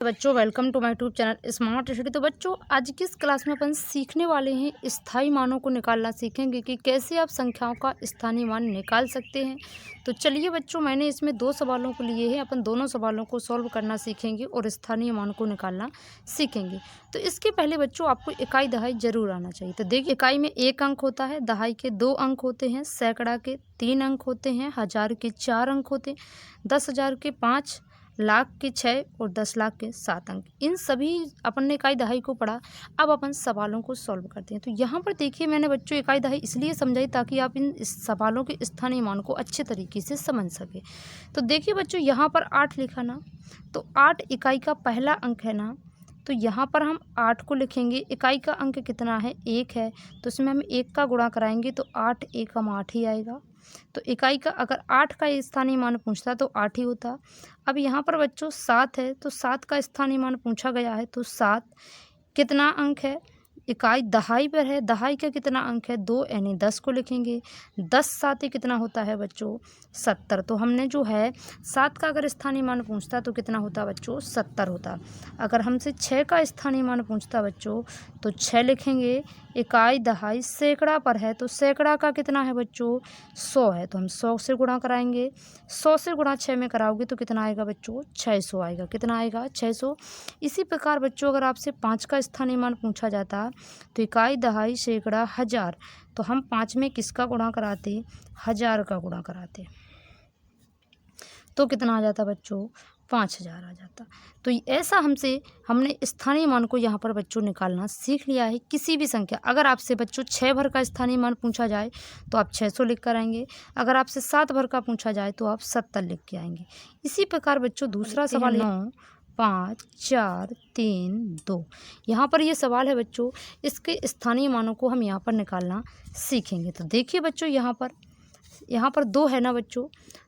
बच्चों welcome to my YouTube channel Smart Study. तो बच्चों आज की इस क्लास में अपन सीखने वाले हैं स्थायी मानों को निकालना सीखेंगे कि कैसे आप संख्याओं का स्थानीय मान निकाल सकते हैं। तो चलिए बच्चों, मैंने इसमें 2 सवालों को लिए हैं। अपन दोनों सवालों को सॉल्व करना सीखेंगे और स्थानीय मान को निकालना सीखेंगे। तो इसके पहले बच्चों आपको इकाई दहाई जरूर आना चाहिए। तो देखिए, इकाई में 1 अंक होता है, दहाई के 2 अंक होते हैं, सैकड़ा के 3 अंक होते हैं, हजार के 4 अंक होते हैं, 10,000 के 5, लाख के 6 और 10 लाख के 7 अंक। इन सभी अपन ने इकाई दहाई को पढ़ा। अब अपन सवालों को सॉल्व करते हैं। तो यहाँ पर देखिए, मैंने बच्चों इकाई दहाई इसलिए समझाई ताकि आप इन सवालों के स्थानीय मान को अच्छे तरीके से समझ सके। तो देखिए बच्चों, यहाँ पर 8 लिखा ना, तो 8 इकाई का पहला अंक है ना, तो यहाँ पर हम 8 को लिखेंगे। इकाई का अंक कितना है? 1 है, तो इसमें हम 1 का गुणा कराएंगे तो 8 1 हम 8 ही आएगा। तो इकाई का अगर 8 का स्थानीय मान पूछता तो 8 ही होता। अब यहाँ पर बच्चों 7 है, तो 7 का स्थानीय मान पूछा गया है, तो 7 कितना अंक है? इकाई दहाई पर है, दहाई का कितना अंक है? 2, यानी 10 को लिखेंगे। 10 7 कितना होता है बच्चों? 70। तो हमने जो है 7 का अगर स्थानीय मान पूछता तो कितना होता बच्चों? 70 होता। अगर हमसे 6 का स्थानीय मान पूछता बच्चों तो 6 लिखेंगे। इकाई दहाई सैकड़ा पर है, तो सैकड़ा का कितना है बच्चों? 100 है, तो हम 100 से गुणा कराएंगे। 100 से गुणा 6 में कराओगे तो कितना आएगा बच्चों? 600 आएगा। कितना आएगा? 600। इसी प्रकार बच्चों अगर आपसे 5 का स्थानीय मान पूछा जाता तो इकाई दहाई सैकड़ा हजार, तो हम 5 में किसका गुणा कराते? 1000 का गुणा कराते, तो कितना आ जाता बच्चों? 5000 आ जाता। तो ऐसा हमने स्थानीय मान को यहाँ पर बच्चों निकालना सीख लिया है। किसी भी संख्या, अगर आपसे बच्चों 6 भर का स्थानीय मान पूछा जाए तो आप 600 लिख कर आएंगे। अगर आपसे 7 भर का पूछा जाए तो आप 70 लिख के आएंगे। इसी प्रकार बच्चों दूसरा सवाल 9 5 4 3 2, यहाँ पर ये सवाल है बच्चों, इसके स्थानीय मानों को हम यहाँ पर निकालना सीखेंगे। तो देखिए बच्चों, यहाँ पर 2 है ना बच्चों,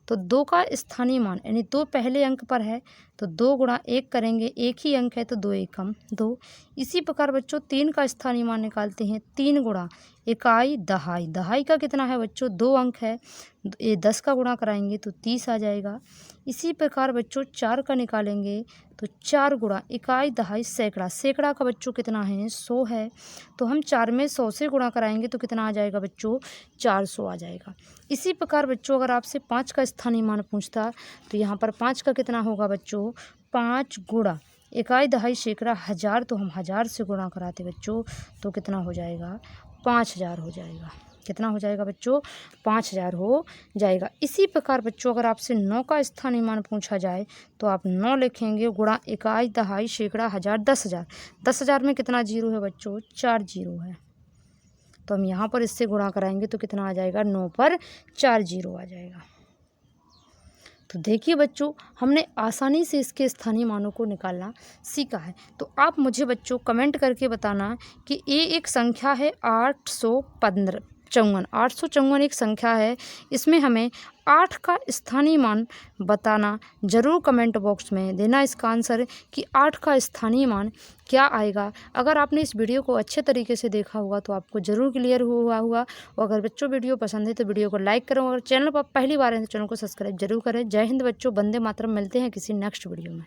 तो 2 का स्थानीय मान यानी 2 पहले अंक पर है, तो 2 गुणा 1 करेंगे। 1 ही अंक है तो 2 1 हम 2। इसी प्रकार बच्चों 3 का स्थानीय मान निकालते हैं। 3 गुणा इकाई दहाई, दहाई का कितना है बच्चों? 2 अंक है, ये 10 का गुणा कराएंगे तो 30 आ जाएगा। इसी प्रकार बच्चों 4 का निकालेंगे तो 4 गुणा इकाई दहाई सैकड़ा, सैकड़ा का बच्चों कितना है? 100 है, तो हम 4 में 100 से गुणा कराएंगे तो कितना आ जाएगा बच्चों? 400 आ जाएगा। इसी प्रकार बच्चों अगर आपसे 5 का स्थानीय मान पूछता तो यहाँ पर 5 का कितना होगा बच्चों? 5 गुणा इकाई दहाई सैकड़ा हजार, तो हम 1000 से गुणा कराते बच्चों, तो कितना हो जाएगा? 5000 हो जाएगा। कितना हो जाएगा बच्चों? 5000 हो जाएगा। इसी प्रकार बच्चों अगर आपसे 9 का स्थानीय मान पूछा जाए तो आप 9 लिखेंगे गुणा इकाई दहाई सैकड़ा हजार 10,000। 10,000 में कितना जीरो है बच्चों? 4 जीरो है, तो हम यहाँ पर इससे गुणा कराएंगे तो कितना आ जाएगा? 9 पर 4 जीरो आ जाएगा। तो देखिए बच्चों, हमने आसानी से इसके स्थानीय मानों को निकालना सीखा है। तो आप मुझे बच्चों कमेंट करके बताना कि ये एक संख्या है 854 एक संख्या है, इसमें हमें 8 का स्थानीय मान बताना। ज़रूर कमेंट बॉक्स में देना इसका आंसर कि 8 का स्थानीय मान क्या आएगा। अगर आपने इस वीडियो को अच्छे तरीके से देखा होगा तो आपको ज़रूर क्लियर हुआ होगा। और अगर बच्चों वीडियो पसंद है तो वीडियो को लाइक करो। अगर चैनल पर पहली बार है तो चैनल को सब्सक्राइब जरूर करें। जय हिंद बच्चों, वंदे मातरम। मिलते हैं किसी नेक्स्ट वीडियो में।